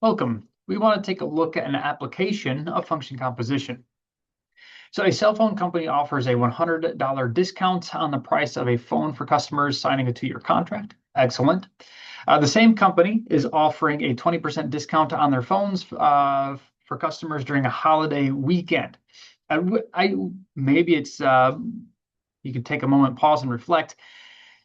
Welcome. We want to take a look at an application of function composition. So a cell phone company offers a $100 discount on the price of a phone for customers signing a 2-year contract. Excellent. The same company is offering a 20% discount on their phones for customers during a holiday weekend. Maybe it's you can take a moment, pause, and reflect.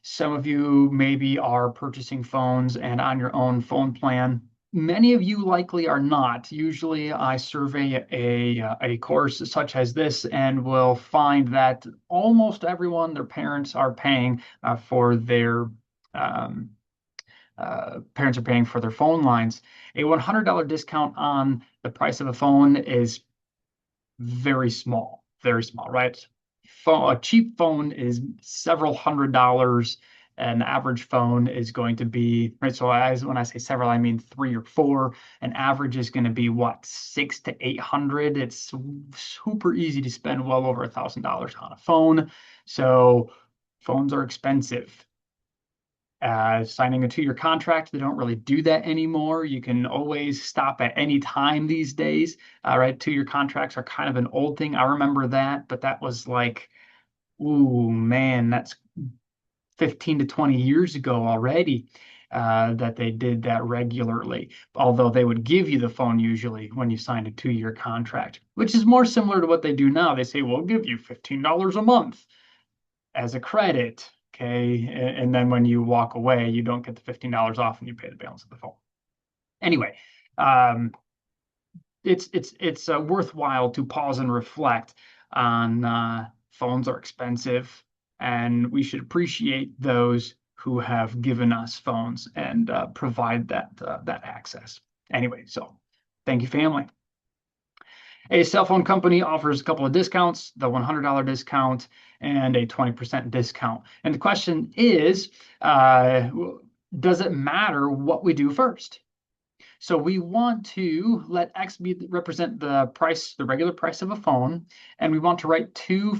Some of you maybe are purchasing phones and on your own phone plan. Many of you likely are not. Usually I survey a course such as this and will find that almost everyone, their parents are paying for their parents are paying for their phone lines. A $100 discount on the price of a phone is very small, right? A cheap phone is several $100s. An average phone is going to be, right? So when I say several, I mean 3 or 4. An average is going to be what, 600 to 800. It's super easy to spend well over $1,000 on a phone. So phones are expensive. Signing a 2-year contract, they don't really do that anymore. You can always stop at any time these days, right? 2-year contracts are kind of an old thing. I remember that, but that was like, ooh, man, that's 15 to 20 years ago already that they did that regularly. Although they would give you the phone usually when you signed a 2-year contract, which is more similar to what they do now. They say, we'll give you $15 a month as a credit. Okay. And then when you walk away, you don't get the $15 off and you pay the balance of the phone. Anyway, it's worthwhile to pause and reflect on phones are expensive, and we should appreciate those who have given us phones and provide that access. Anyway, so thank you, family. A cell phone company offers a couple of discounts, the $100 discount and a 20% discount. And the question is, does it matter what we do first? So we want to let X represent the price, the regular price of a phone, and we want to write two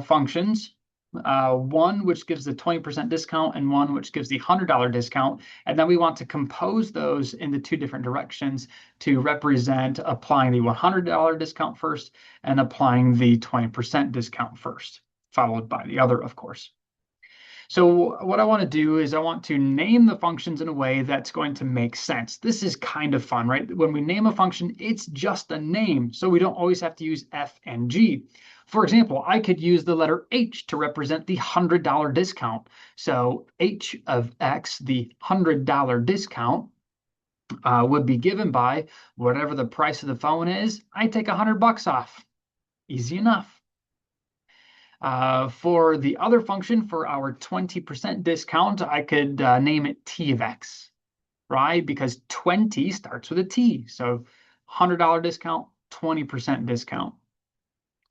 functions, one which gives the 20% discount and one which gives the $100 discount. And then we want to compose those into 2 different directions to represent applying the $100 discount first and applying the 20% discount first, followed by the other, of course. So what I want to do is I want to name the functions in a way that's going to make sense. This is kind of fun, right? When we name a function, it's just a name, so we don't always have to use F and G. For example, I could use the letter H to represent the $100 discount. So H of X, the $100 discount, would be given by whatever the price of the phone is. I take $100 off. Easy enough. For the other function, for our 20% discount, I could name it T of X, right? Because 20 starts with a T. So $100 discount, 20% discount.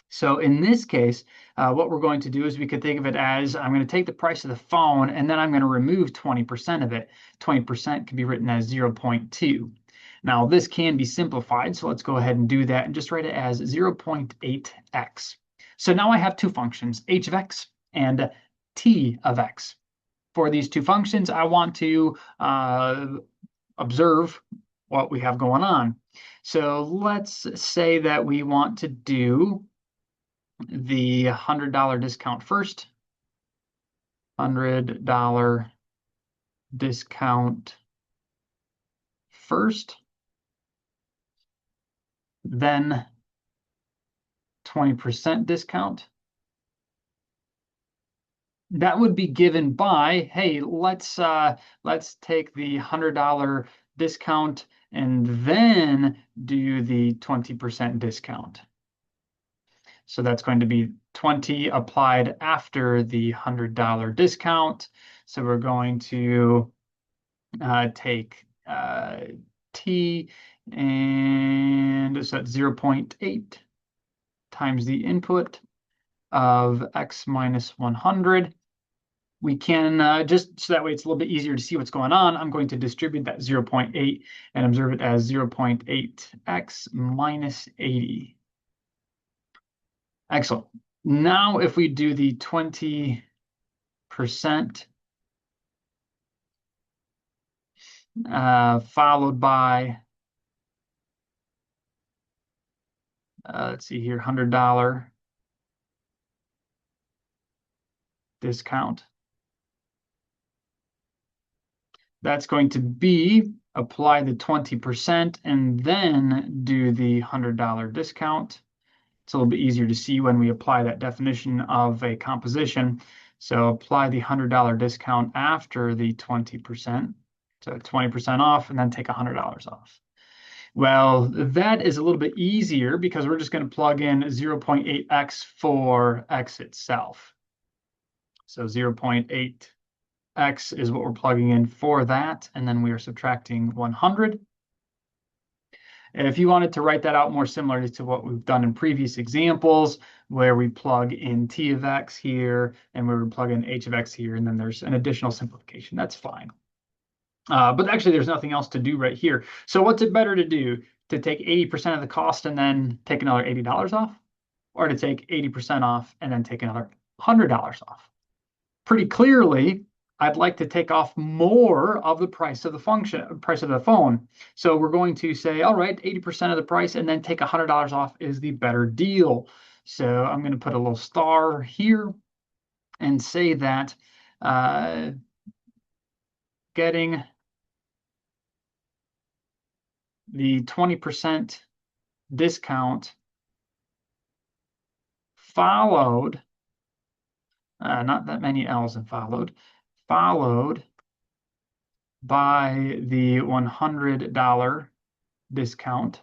So in this case, what we're going to do is we could think of it as I'm going to take the price of the phone and then I'm going to remove 20% of it. 20% can be written as 0.2. Now this can be simplified, so let's go ahead and do that and just write it as 0.8x. So now I have 2 functions, h of x and t of x. For these 2 functions, I want to observe what we have going on. So let's say that we want to do the $100 discount first. $100 discount first. Then 20% discount. That would be given by, hey, let's take the $100 discount and then do the 20% discount. So that's going to be 20 applied after the $100 discount. So we're going to take T, and so that's 0.8 times the input of x minus 100. We can, just so that way it's a little bit easier to see what's going on, I'm going to distribute that 0.8 and observe it as 0.8x minus 80. Excellent. Now if we do the 20%, followed by let's see here, $100 discount. That's going to be apply the 20% and then do the $100 discount. It's a little bit easier to see when we apply that definition of a composition. So apply the $100 discount after the 20%. So 20% off and then take $100 off. Well, that is a little bit easier because we're just going to plug in 0.8x for x itself. So 0.8x is what we're plugging in for that, and then we are subtracting 100. And if you wanted to write that out more similarly to what we've done in previous examples, where we plug in t of x here, and where we plug in h of x here, and then there's an additional simplification, that's fine. But actually, there's nothing else to do right here. So what's it better to do? To take 80% of the cost and then take another $80 off? Or to take 80% off and then take another $100 off? Pretty clearly, I'd like to take off more of the price of the phone. So we're going to say, all right, 80% of the price and then take $100 off is the better deal. So I'm going to put a little star here and say that getting the 20% discount followed, not that many L's have followed by the $100 discount.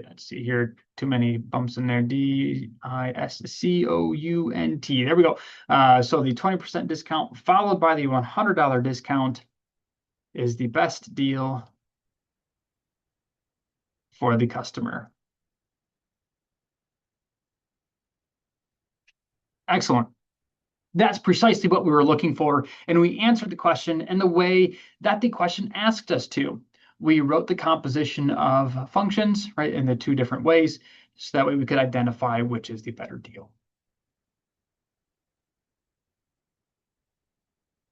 Let's see here, too many bumps in there. discount. There we go. So the 20% discount followed by the $100 discount is the best deal for the customer. Excellent. That's precisely what we were looking for, and we answered the question in the way that the question asked us to. We wrote the composition of functions, right, in the two different ways, so that way we could identify which is the better deal.